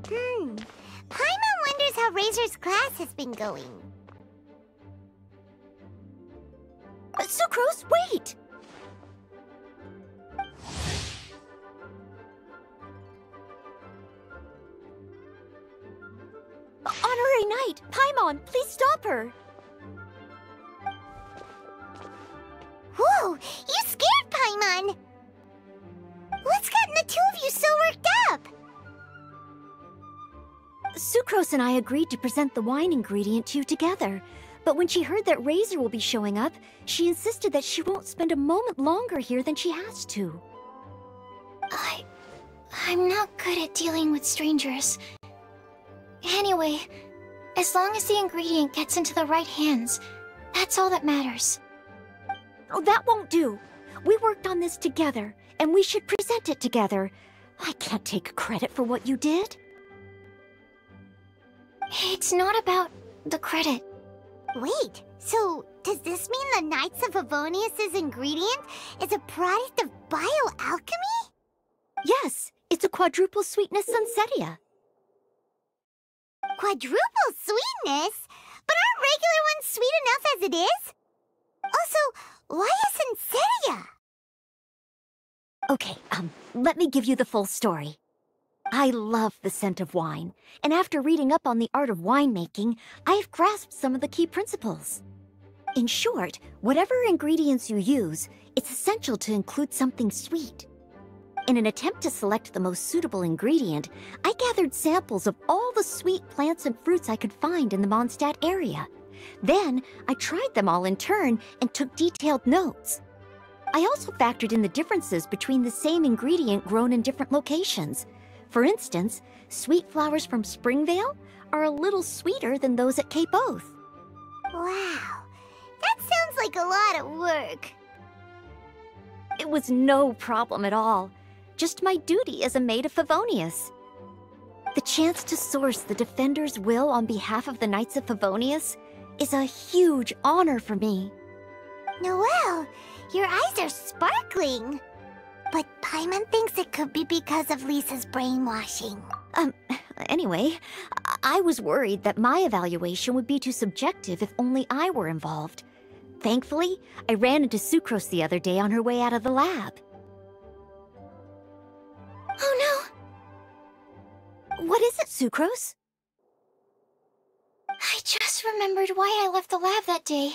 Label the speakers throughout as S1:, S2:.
S1: Paimon wonders how Razor's class has been going.
S2: Sucrose, wait! Honorary Knight, Paimon, please stop her!
S1: Whoa, you scared Paimon! What's gotten the two of you so worked up?
S2: Sucrose and I agreed to present the wine ingredient to you together, but when she heard that Razor will be showing up, she insisted that she won't spend a moment longer here than she has to.
S3: I'm not good at dealing with strangers. Anyway, as long as the ingredient gets into the right hands, that's all that matters.
S2: Oh, that won't do. We worked on this together, and we should present it together. I can't take credit for what you did.
S3: It's not about the credit.
S1: Wait, so does this mean the Knights of Favonius' ingredient is a product of bioalchemy?
S2: Yes, it's a quadruple sweetness sunsetia.
S1: Quadruple sweetness? But aren't regular ones sweet enough as it is? Also, why a sunsetia?
S2: Okay, let me give you the full story. I love the scent of wine, and after reading up on the art of winemaking, I have grasped some of the key principles. In short, whatever ingredients you use, it's essential to include something sweet. In an attempt to select the most suitable ingredient, I gathered samples of all the sweet plants and fruits I could find in the Mondstadt area. Then, I tried them all in turn and took detailed notes. I also factored in the differences between the same ingredient grown in different locations. For instance, sweet flowers from Springvale are a little sweeter than those at Cape Oath.
S1: Wow, that sounds like a lot of work.
S2: It was no problem at all. Just my duty as a maid of Favonius. The chance to source the Defender's will on behalf of the Knights of Favonius is a huge honor for me.
S1: Noelle, your eyes are sparkling. But Paimon thinks it could be because of Lisa's brainwashing.
S2: Anyway, I was worried that my evaluation would be too subjective if only I were involved. Thankfully, I ran into Sucrose the other day on her way out of the lab.
S3: Oh
S2: no! What is it, Sucrose?
S3: I just remembered why I left the lab that day.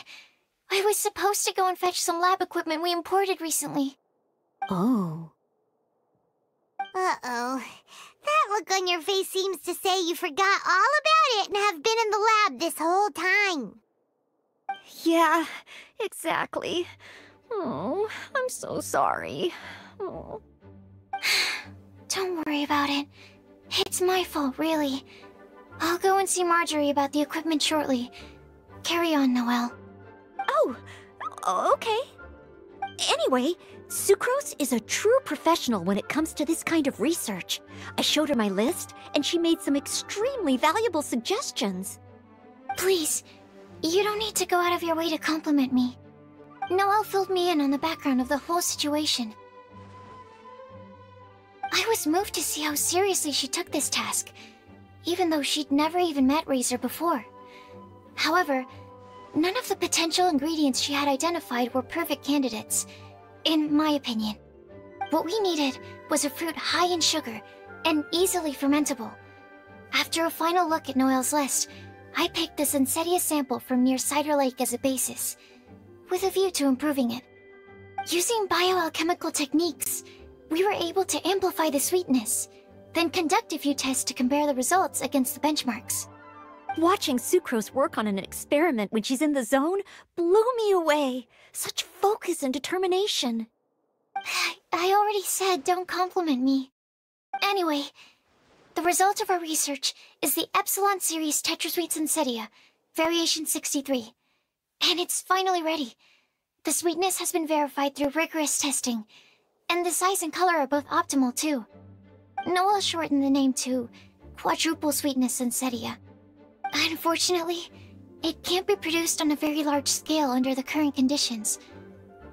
S3: I was supposed to go and fetch some lab equipment we imported recently.
S2: Oh.
S1: Uh-oh. That look on your face seems to say you forgot all about it and have been in the lab this whole time.
S2: Yeah, exactly. Oh, I'm so sorry. Oh.
S3: Don't worry about it. It's my fault, really. I'll go and see Marjorie about the equipment shortly. Carry on, Noelle.
S2: Oh, okay. Anyway, Sucrose is a true professional when it comes to this kind of research. I showed her my list, and she made some extremely valuable suggestions.
S3: Please, you don't need to go out of your way to compliment me. Noelle filled me in on the background of the whole situation. I was moved to see how seriously she took this task, even though she'd never even met Razor before. However, none of the potential ingredients she had identified were perfect candidates, in my opinion. What we needed was a fruit high in sugar and easily fermentable. After a final look at Noelle's list, I picked the Sunsetia sample from near Cider Lake as a basis, with a view to improving it. Using bioalchemical techniques, we were able to amplify the sweetness, then conduct a few tests to compare the results against the benchmarks.
S2: Watching Sucrose work on an experiment when she's in the zone blew me away. Such focus and determination.
S3: I already said don't compliment me. Anyway, the result of our research is the Epsilon Series Tetrasweet Sunsetia, Variation 63. And it's finally ready. The sweetness has been verified through rigorous testing, and the size and color are both optimal too. Noelle shortened the name to Quadruple Sweetness Sunsetia. Unfortunately, it can't be produced on a very large scale under the current conditions,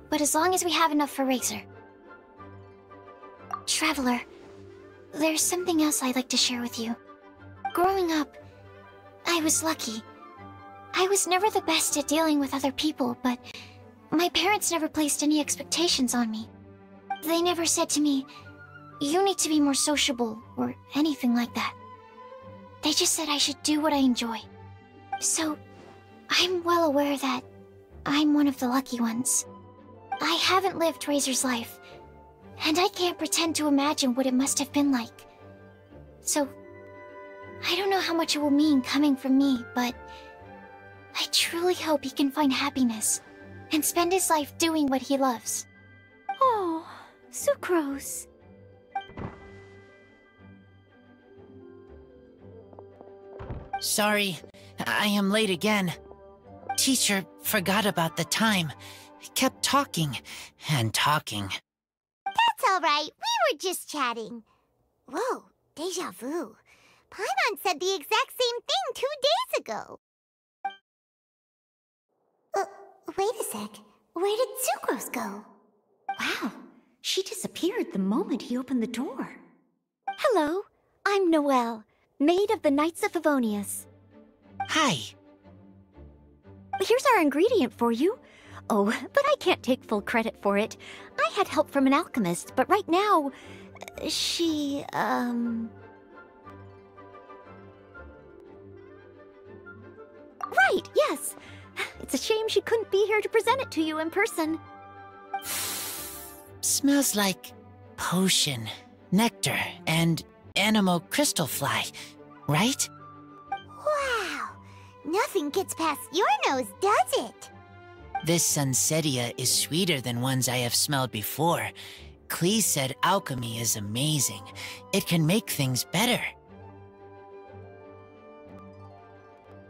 S3: but as long as we have enough for Razor. Traveler, there's something else I'd like to share with you. Growing up, I was lucky. I was never the best at dealing with other people, but my parents never placed any expectations on me. They never said to me, "You need to be more sociable," or anything like that. They just said I should do what I enjoy. So, I'm well aware that I'm one of the lucky ones. I haven't lived Razor's life, and I can't pretend to imagine what it must have been like. So, I don't know how much it will mean coming from me, but I truly hope he can find happiness and spend his life doing what he loves.
S2: Oh, Sucrose.
S4: Sorry, I am late again. Teacher forgot about the time. Kept talking and talking.
S1: That's all right. We were just chatting. Whoa, deja vu. Paimon said the exact same thing 2 days ago. Wait a sec. Where did Sucrose go?
S2: Wow, she disappeared the moment he opened the door. Hello, I'm Noelle, maid of the Knights of Favonius.
S4: Hi.
S2: Here's our ingredient for you. Oh, but I can't take full credit for it. I had help from an alchemist, but right now, she, Right, yes. It's a shame she couldn't be here to present it to you in person.
S4: Smells like potion, nectar, and anemo crystal fly, right?
S1: Wow. Nothing gets past your nose, does it?
S4: This Sunsetia is sweeter than ones I have smelled before. Klee said alchemy is amazing. It can make things better.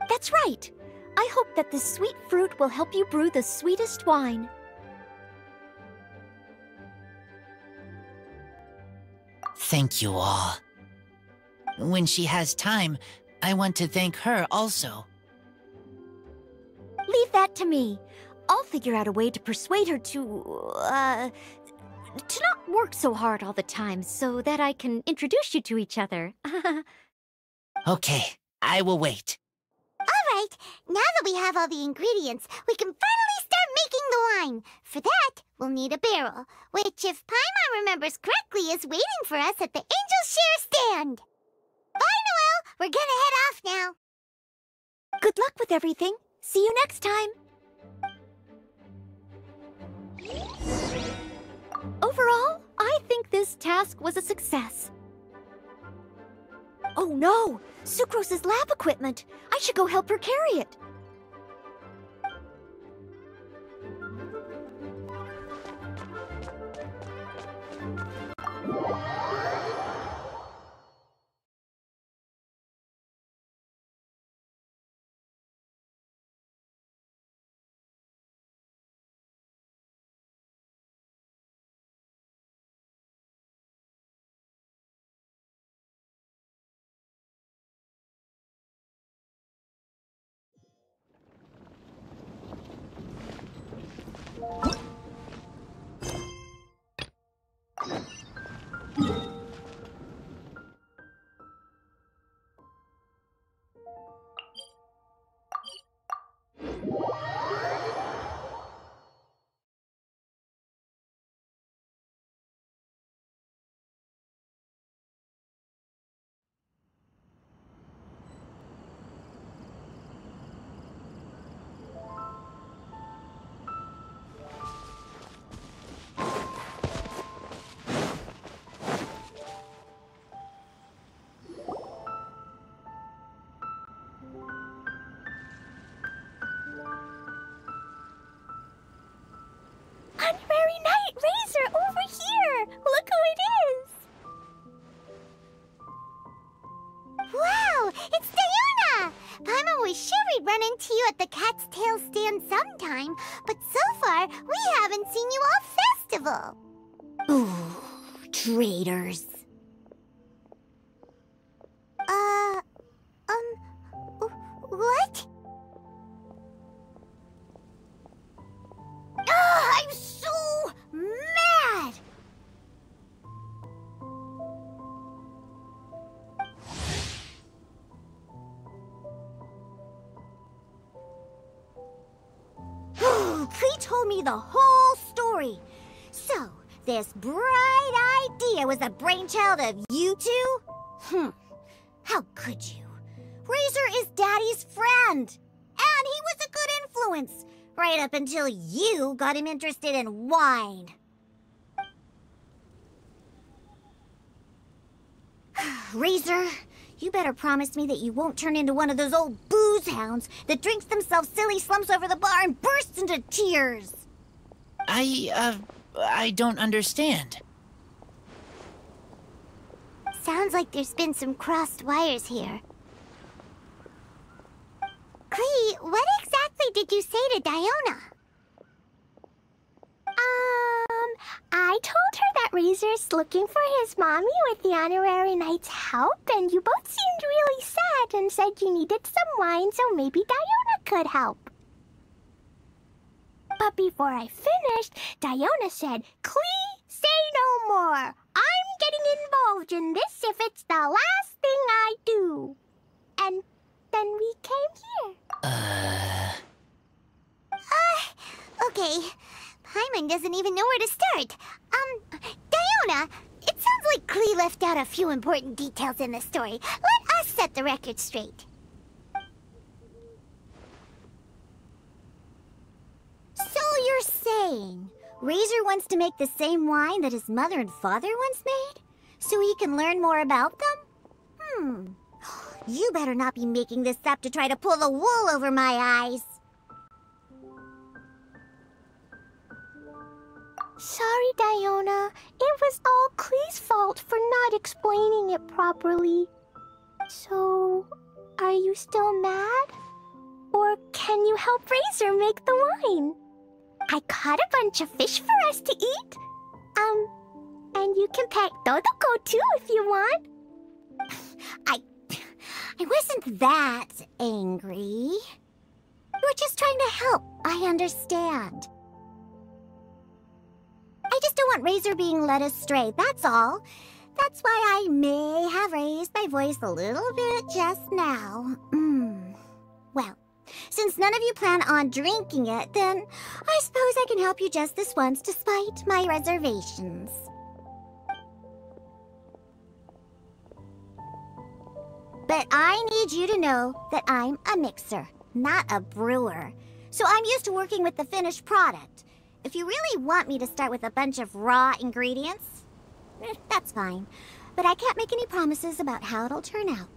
S2: That's right. I hope that this sweet fruit will help you brew the sweetest wine.
S4: Thank you all. When she has time, I want to thank her also.
S2: Leave that to me. I'll figure out a way to persuade her to not work so hard all the time so that I can introduce you to each other.
S4: Okay, I will wait.
S1: All right. Now that we have all the ingredients, we can finally start making the wine. For that, we'll need a barrel, which, if Paimon remembers correctly, is waiting for us at the Angel Share stand. Bye, Noelle. We're gonna head off now.
S2: Good luck with everything. See you next time. Overall, I think this task was a success. Oh no! Sucrose's lab equipment! I should go help her carry it. Honorary Knight Razor over here! Look who it is!
S1: Wow, it's Diana! Paimon was sure we'd run into you at the Cat's Tail stand sometime, but so far, we haven't seen you all festival.
S2: Ooh, traitors.
S1: What? I'm so mad!
S2: Klee told me the whole story. So, this bright idea was the brainchild of you two? How could you? Razor is Daddy's friend. And he was a good influence, right up until you got him interested in wine. Razor, you better promise me that you won't turn into one of those old booze hounds that drinks themselves silly, slumps over the bar, and bursts into tears.
S4: I don't understand.
S1: Sounds like there's been some crossed wires here. Klee, what exactly did you say to Diona?
S5: I told her that Razor's looking for his mommy with the honorary knight's help, and you both seemed really sad and said you needed some wine, so maybe Diona could help. But before I finished, Diona said, "Klee, say no more. I'm getting involved in this if it's the last thing I do." And then we came here.
S1: Okay. Paimon doesn't even know where to start. Diona, it sounds like Klee left out a few important details in the story. Let us set the record straight.
S2: So you're saying Razor wants to make the same wine that his mother and father once made? So he can learn more about them? You better not be making this up to try to pull the wool over my eyes.
S5: Sorry, Diona. It was all Klee's fault for not explaining it properly. So, are you still mad? Or can you help Razor make the wine? I caught a bunch of fish for us to eat. And you can pet Dodoko too if you want.
S2: I wasn't that angry. You were just trying to help. I understand. I just don't want Razor being led astray, that's all. That's why I may have raised my voice a little bit just now. Well, since none of you plan on drinking it, then I suppose I can help you just this once despite my reservations. But I need you to know that I'm a mixer, not a brewer. So I'm used to working with the finished product. If you really want me to start with a bunch of raw ingredients, that's fine. But I can't make any promises about how it'll turn out.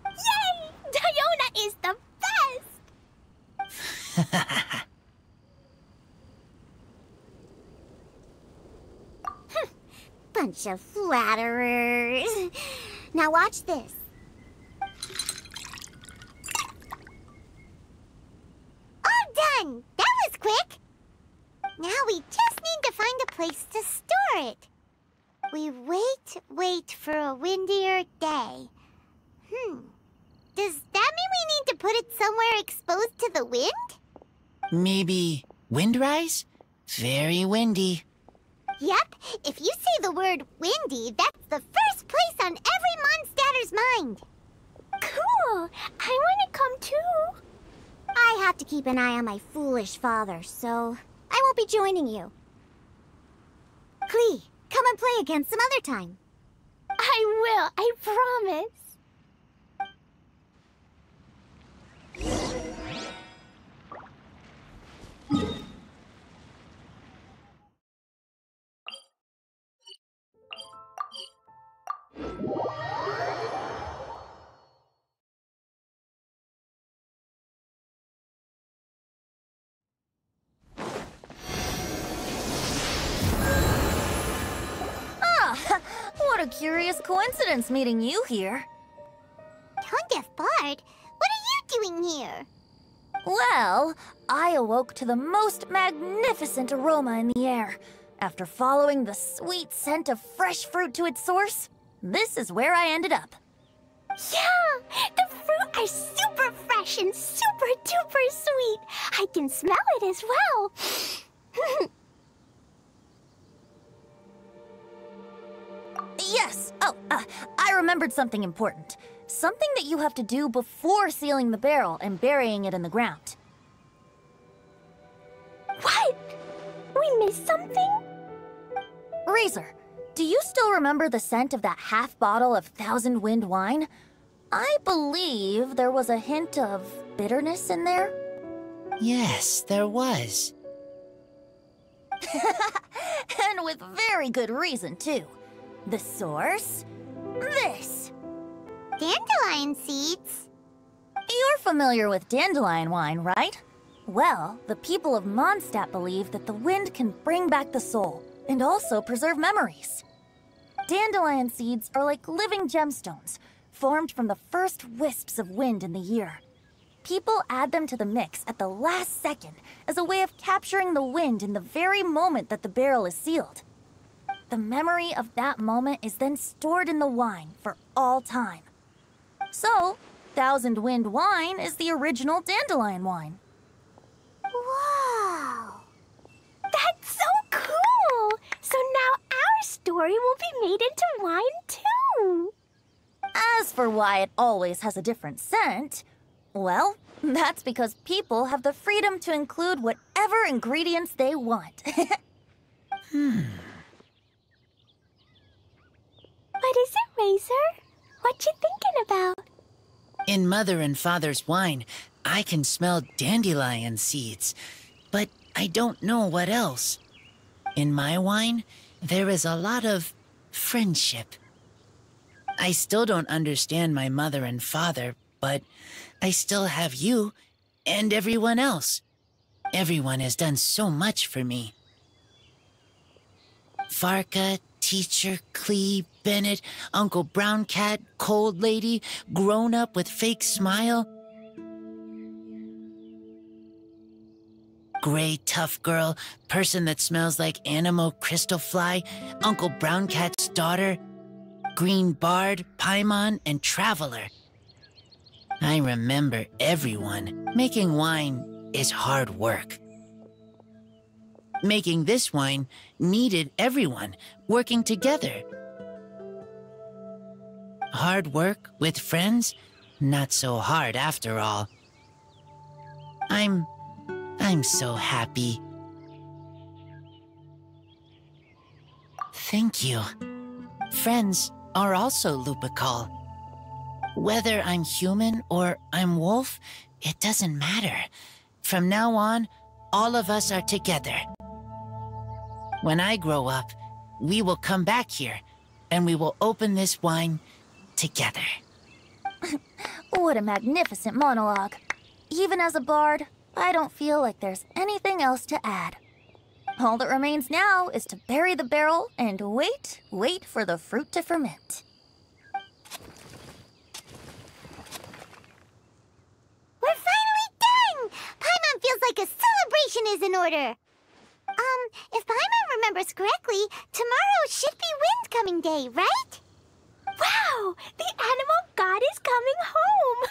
S5: Yay! Diona is the best!
S2: Bunch of flatterers. Now watch this.
S1: All done! That was quick! Now we just need to find a place to store it. We wait for a windier day. Does that mean we need to put it somewhere exposed to the wind?
S4: Maybe windrise? Very windy.
S1: Yep, if you say the word windy, that's the first place on every Mondstatter's mind.
S5: Cool! I want to come too.
S2: I have to keep an eye on my foolish father, so I won't be joining you. Klee, come and play again some other time.
S5: I will, I promise.
S6: What a curious coincidence meeting you here.
S1: Tone-deaf Bard, what are you doing here?
S6: Well, I awoke to the most magnificent aroma in the air. After following the sweet scent of fresh fruit to its source, this is where I ended up.
S5: Yeah! The fruit are super fresh and super duper sweet. I can smell it as well.
S6: Yes! Oh, I remembered something important. Something that you have to do before sealing the barrel and burying it in the ground.
S5: What? We missed something?
S6: Razor, do you still remember the scent of that half bottle of Thousand Wind wine? I believe there was a hint of bitterness in there.
S4: Yes, there was.
S6: And with very good reason, too. The source? This.
S1: Dandelion seeds?
S6: You're familiar with dandelion wine, right? Well, the people of Mondstadt believe that the wind can bring back the soul and also preserve memories. Dandelion seeds are like living gemstones, formed from the first wisps of wind in the year. People add them to the mix at the last second as a way of capturing the wind in the very moment that the barrel is sealed. The memory of that moment is then stored in the wine for all time. So, Thousand Wind wine is the original dandelion wine.
S1: Wow!
S5: That's so cool! So now our story will be made into wine too!
S6: As for why it always has a different scent, well, that's because people have the freedom to include whatever ingredients they want.
S5: What is it, Razor? What you thinking about?
S4: In Mother and Father's wine, I can smell dandelion seeds, but I don't know what else. In my wine, there is a lot of friendship. I still don't understand my mother and father, but I still have you and everyone else. Everyone has done so much for me. Farka, Teacher, Clee, Bennett, Uncle Brown Cat, Cold Lady, Grown Up with Fake Smile, Gray Tough Girl, Person that Smells like Animo Crystal Fly, Uncle Brown Cat's Daughter, Green Bard, Paimon, and Traveler. I remember everyone. Making wine is hard work. Making this wine needed everyone working together. Hard work with friends? Not so hard after all. I'm so happy. Thank you. Friends are also Lupical. Whether I'm human or I'm wolf, it doesn't matter. From now on, all of us are together. When I grow up, we will come back here, and we will open this wine together.
S6: What a magnificent monologue. Even as a bard, I don't feel like there's anything else to add. All that remains now is to bury the barrel and wait for the fruit to ferment.
S1: We're finally done! Paimon feels like a celebration is in order. If Paimon remembers correctly, tomorrow should be Wind Coming Day, right?
S5: Wow! The animal god is coming home!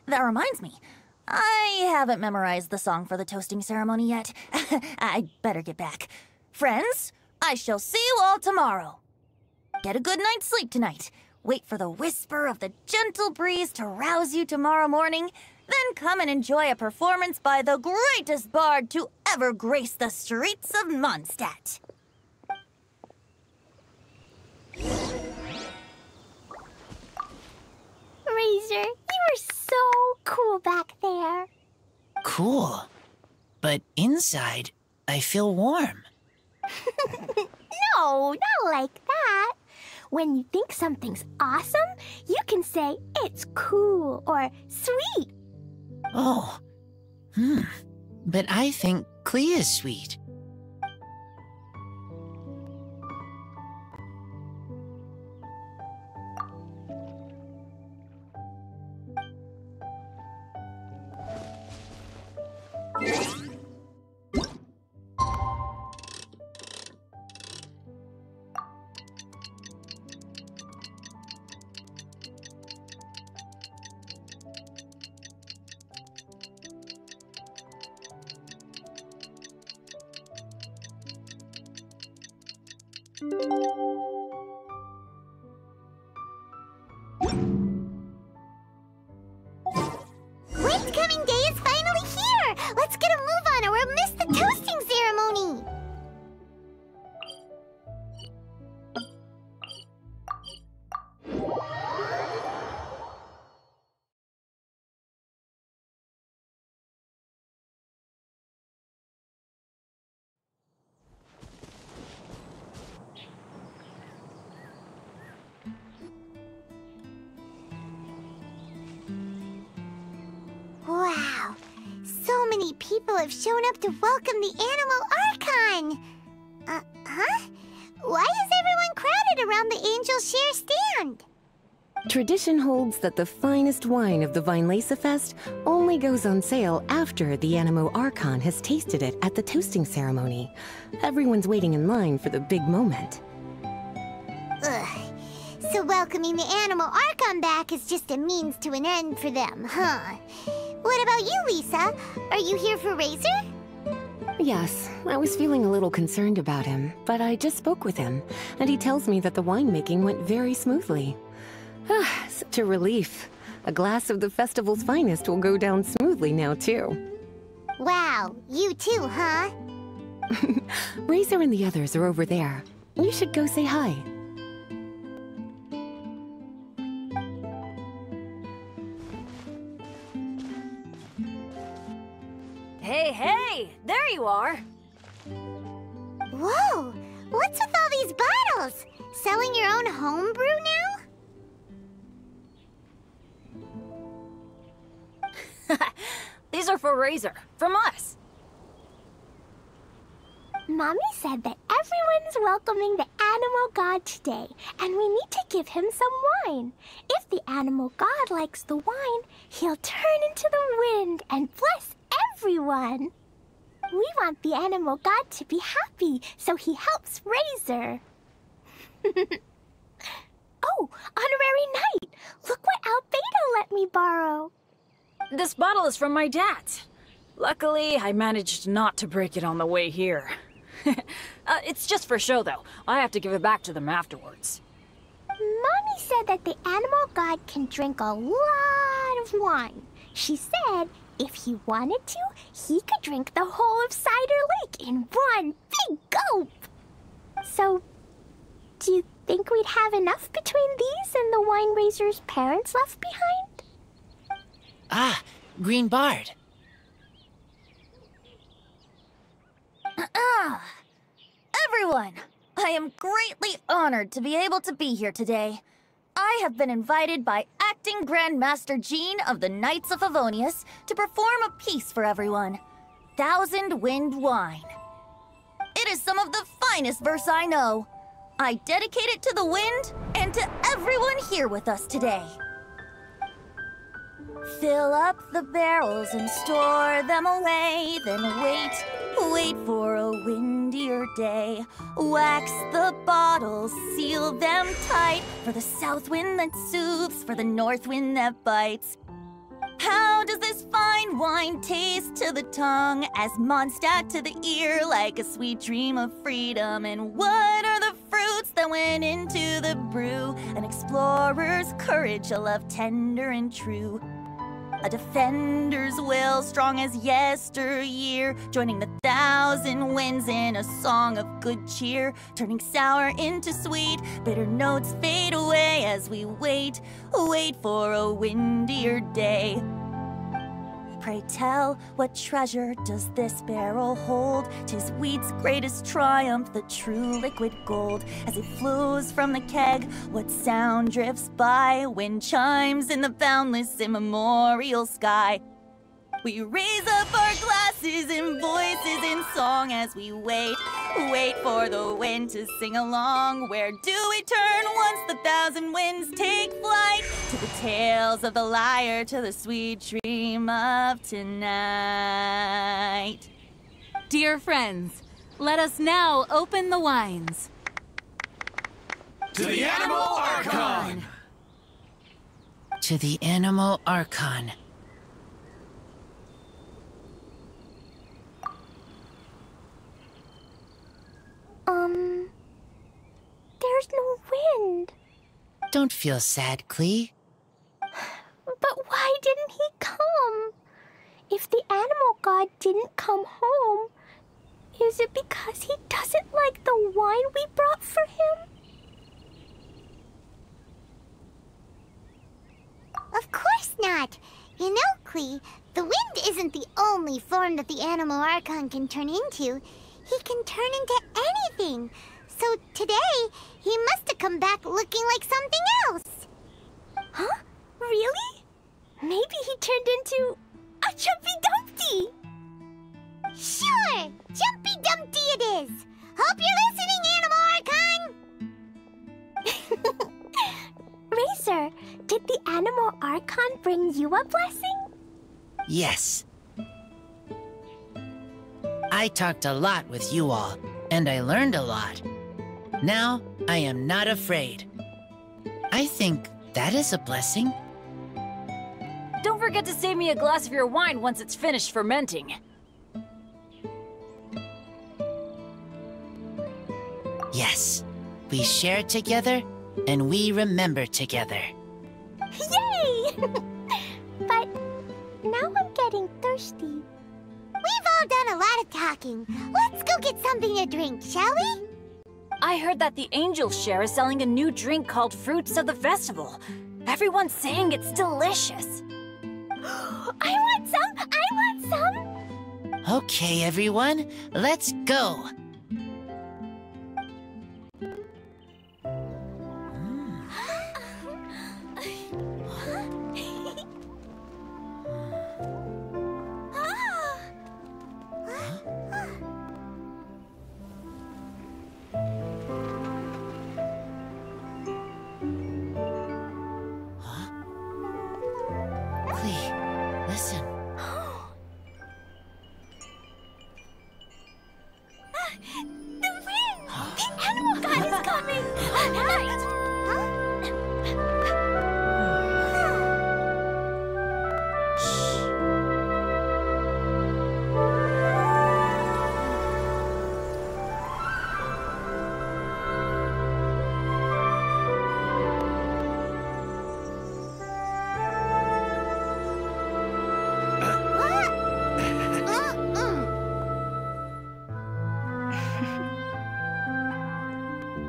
S6: That reminds me. I haven't memorized the song for the toasting ceremony yet. I'd better get back. Friends, I shall see you all tomorrow. Get a good night's sleep tonight. Wait for the whisper of the gentle breeze to rouse you tomorrow morning. Then come and enjoy a performance by the greatest bard to ever grace the streets of Mondstadt.
S5: Razor, you were so cool back there.
S4: Cool. But inside, I feel warm.
S5: No, not like that. When you think something's awesome, you can say it's cool or sweet.
S4: Oh. But I think Clee is sweet.
S1: Wind homecoming day is finally here! Let's get a move on or we'll miss the toasting ceremony! Wow, so many people have shown up to welcome the Animal Archon! Huh? Why is everyone crowded around the Angel Share stand?
S7: Tradition holds that the finest wine of the Vinelasa Fest only goes on sale after the Animo Archon has tasted it at the toasting ceremony. Everyone's waiting in line for the big moment.
S1: Ugh. So welcoming the Animal Archon back is just a means to an end for them, huh? What about you, Lisa? Are you here for Razor?
S7: Yes, I was feeling a little concerned about him, but I just spoke with him, and he tells me that the winemaking went very smoothly. Ah, such a relief. A glass of the festival's finest will go down smoothly now, too.
S1: Wow, you too, huh?
S7: Razor and the others are over there. You should go say hi.
S6: Hey, there you are.
S1: Whoa, what's with all these bottles? Selling your own homebrew now?
S6: These are for Razor, from us.
S5: Mommy said that everyone's welcoming the Animal God today, and we need to give him some wine. If the Animal God likes the wine, he'll turn into the wind and bless everyone. We want the Animal God to be happy, so he helps Razor. Oh, Honorary Knight! Look what Albedo let me borrow.
S8: This bottle is from my dad's. Luckily, I managed not to break it on the way here. It's just for show, though. I have to give it back to them afterwards.
S5: Mommy said that the Animal God can drink a lot of wine. She said if he wanted to, he could drink the whole of Cider Lake in one big gulp. So, do you think we'd have enough between these and the wine raiser's parents left behind?
S4: Ah, Green Bard.
S6: Everyone, I am greatly honored to be able to be here today. I have been invited by Acting Grand Master Jean of the Knights of Favonius to perform a piece for everyone. Thousand Wind Wine. It is some of the finest verse I know. I dedicate it to the wind and to everyone here with us today. Fill up the barrels and store them away, then wait for a windier day. Wax the bottles, seal them tight, for the south wind that soothes, for the north wind that bites. How does this fine wine taste to the tongue, as Mondstadt to the ear, like a sweet dream of freedom? And what are the fruits that went into the brew? An explorer's courage, a love tender and true. A defender's will, strong as yesteryear, joining the thousand winds in a song of good cheer, turning sour into sweet, bitter notes fade away as we wait for a windier day. Pray tell, what treasure does this barrel hold? 'Tis wheat's greatest triumph, the true liquid gold. As it flows from the keg, what sound drifts by? Wind chimes in the boundless immemorial sky. We raise up our glasses and voices in song as we wait for the wind to sing along. Where do we turn once the thousand winds take flight? To the tales of the lyre, to the sweet dream of tonight.
S9: Dear friends, let us now open the wines.
S10: To the Animal Archon!
S4: To the Animal Archon.
S5: There's no wind.
S4: Don't feel sad, Clee.
S5: But why didn't he come? if the animal god didn't come home, is it because he doesn't like the wine we brought for him?
S1: Of course not. You know, Klee, the wind isn't the only form that the Animal Archon can turn into. He can turn into anything. So today, he must have come back looking like something else.
S5: Huh? Really? Maybe he turned into a Jumpy Dumpty.
S1: Sure! Jumpy Dumpty it is! Hope you're listening, Animal Archon!
S5: Razor, did the Animal Archon bring you a blessing?
S4: Yes. I talked a lot with you all, and I learned a lot. Now, I am not afraid. I think that is a blessing.
S8: Don't forget to save me a glass of your wine once it's finished fermenting.
S4: Yes, we share together, and we remember together.
S5: Yay! But now I'm getting thirsty.
S1: We've all done a lot of talking. Let's go get something to drink, shall we?
S8: I heard that the Angel Share is selling a new drink called Fruits of the Festival. Everyone's saying it's delicious.
S5: I want some! I want some!
S4: Okay, everyone, let's go. Listen.
S5: The wind! The animal god is coming! Right!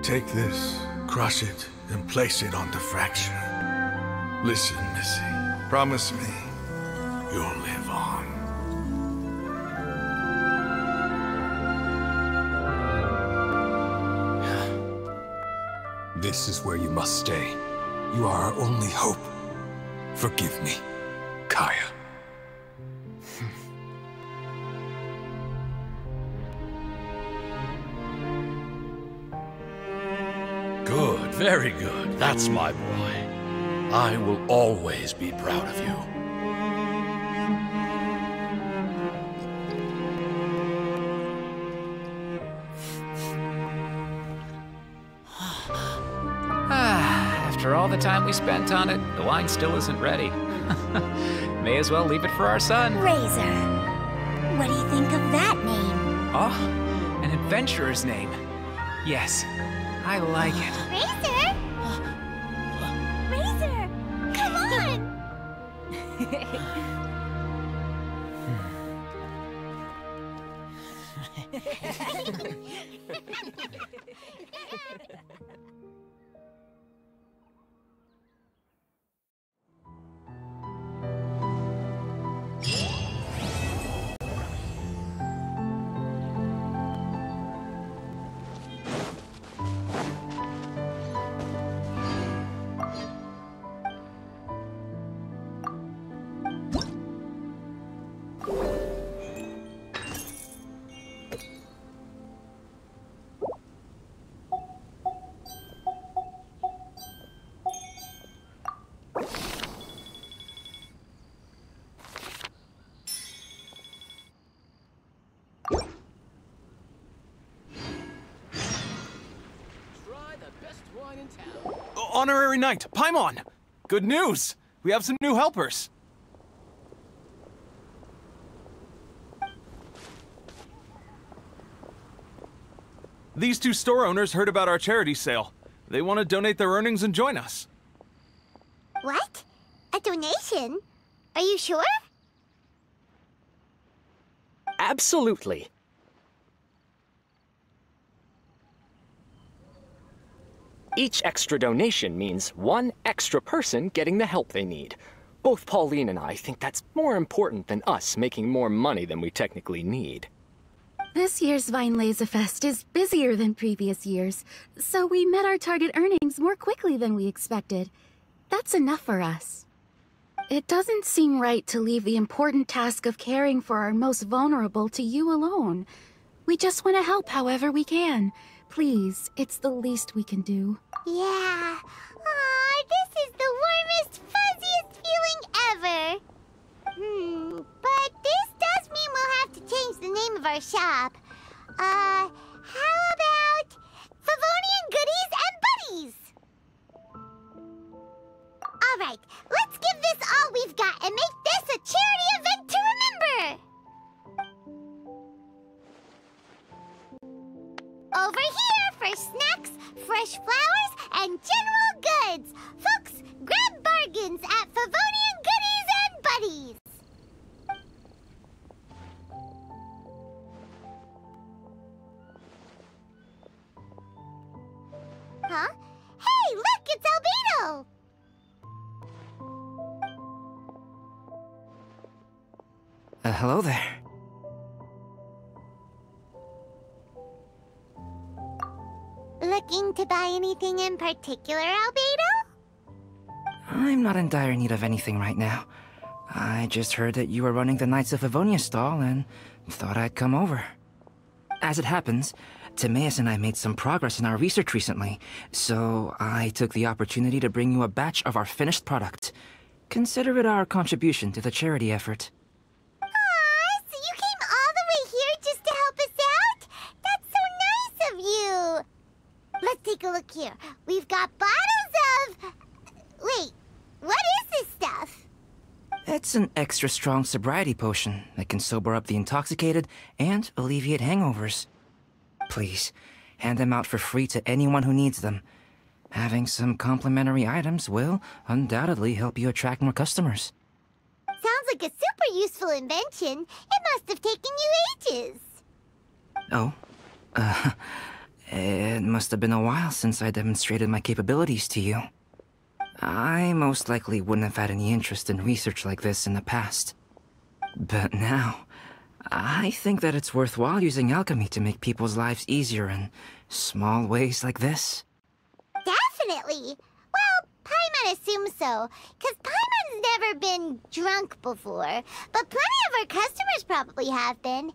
S10: Take this, crush it, and place it on the fracture. Listen, Missy. Promise me you'll live on.
S11: This is where you must stay. You are our only hope. Forgive me, Kaya.
S12: Good, very good. That's my boy. I will always be proud of you.
S13: After all the time we spent on it, the wine still isn't ready. May as well leave it for our son.
S2: Razor. What do you think of that name?
S13: Oh, an adventurer's name. Yes, I like it.
S1: Razor? Razor! Come on!
S14: Honorary Knight, Paimon! Good news! We have some new helpers! These two store owners heard about our charity sale. They want to donate their earnings and join us.
S1: What? A donation? Are you sure?
S15: Absolutely. Each extra donation means one extra person getting the help they need. Both Pauline and I think that's more important than us making more money than we technically need.
S16: This year's Vine Laserfest is busier than previous years, so we met our target earnings more quickly than we expected. That's enough for us. It doesn't seem right to leave the important task of caring for our most vulnerable to you alone. We just want to help however we can. Please, it's the least we can do.
S1: Yeah. Aw, this is the warmest, fuzziest feeling ever. But this does mean we'll have to change the name of our shop. How about Favonian Goodies and Buddies? Alright, let's give this all we've got and make this a charity event to remember! Over here for snacks, fresh flowers, and general goods! Folks, grab bargains at Favonian Goodies and Buddies! Huh? Hey, look, it's Albedo!
S17: Hello there.
S1: Looking to buy anything in particular, Albedo?
S17: I'm not in dire need of anything right now. I just heard that you were running the Knights of Avonia stall and thought I'd come over. As it happens, Timaeus and I made some progress in our research recently, so I took the opportunity to bring you a batch of our finished product. Consider it our contribution to the charity effort.
S1: Aw, so you came all the way here just to help us out? That's so nice of you! Let's take a look here. We've got bottles of... Wait, what is this stuff?
S17: It's an extra strong sobriety potion that can sober up the intoxicated and alleviate hangovers. Please, hand them out for free to anyone who needs them. Having some complimentary items will undoubtedly help you attract more customers.
S1: Sounds like a super useful invention. It must have taken you ages.
S17: Oh, it must have been a while since I demonstrated my capabilities to you. I most likely wouldn't have had any interest in research like this in the past. But now, I think that it's worthwhile using alchemy to make people's lives easier in small ways like this.
S1: Definitely. Well, Paimon assumes so, because Paimon's never been drunk before, but plenty of our customers probably have been.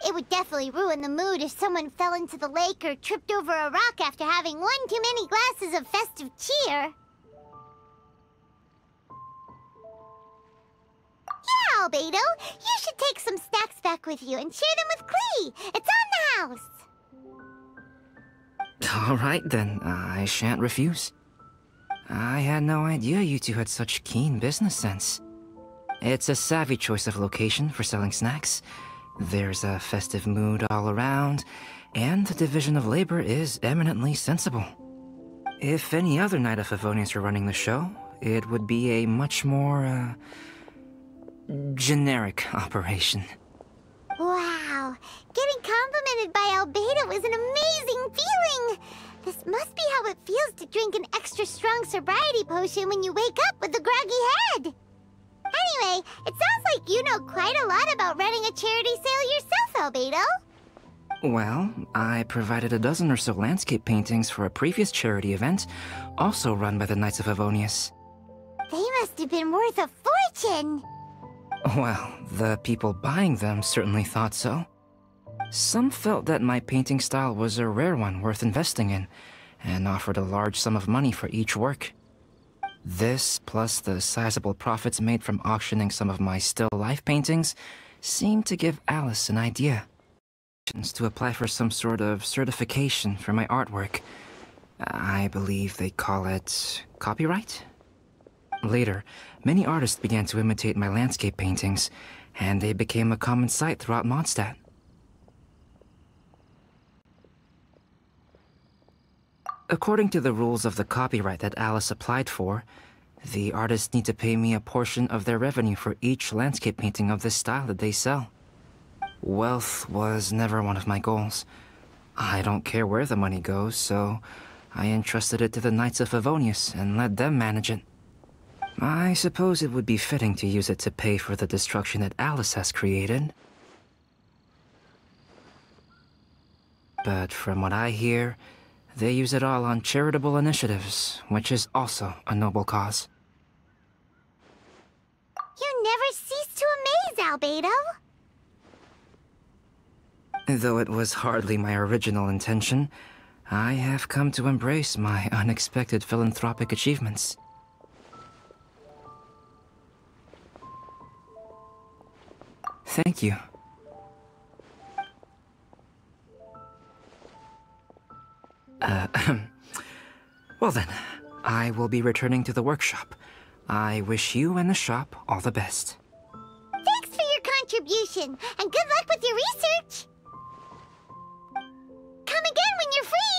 S1: It would definitely ruin the mood if someone fell into the lake or tripped over a rock after having one too many glasses of festive cheer. Yeah, Albedo, you should take some snacks back with you and share them with Klee. It's on the house.
S17: All right then, I shan't refuse. I had no idea you two had such keen business sense. It's a savvy choice of location for selling snacks. There's a festive mood all around, and the division of labor is eminently sensible. If any other Knight of Favonians were running the show, it would be a much more, generic operation.
S1: Wow, getting complimented by Albedo is an amazing feeling! This must be how it feels to drink an extra strong sobriety potion when you wake up with a groggy head! Anyway, it sounds like you know quite a lot about running a charity sale yourself, Albedo.
S17: Well, I provided a dozen or so landscape paintings for a previous charity event, also run by the Knights of Avonius.
S1: They must have been worth a fortune!
S17: Well, the people buying them certainly thought so. Some felt that my painting style was a rare one worth investing in, and offered a large sum of money for each work. This, plus the sizable profits made from auctioning some of my still life paintings, seemed to give Alice an idea. To apply for some sort of certification for my artwork. I believe they call it copyright? Later, many artists began to imitate my landscape paintings, and they became a common sight throughout Mondstadt. According to the rules of the copyright that Alice applied for, the artists need to pay me a portion of their revenue for each landscape painting of this style that they sell. Wealth was never one of my goals. I don't care where the money goes, so I entrusted it to the Knights of Favonius and let them manage it. I suppose it would be fitting to use it to pay for the destruction that Alice has created. But from what I hear, they use it all on charitable initiatives, which is also a noble cause.
S1: You never cease to amaze, Albedo.
S17: Though it was hardly my original intention, I have come to embrace my unexpected philanthropic achievements. Thank you. Well then, I will be returning to the workshop. I wish you and the shop all the best.
S1: Thanks for your contribution, and good luck with your research! Come again when you're free!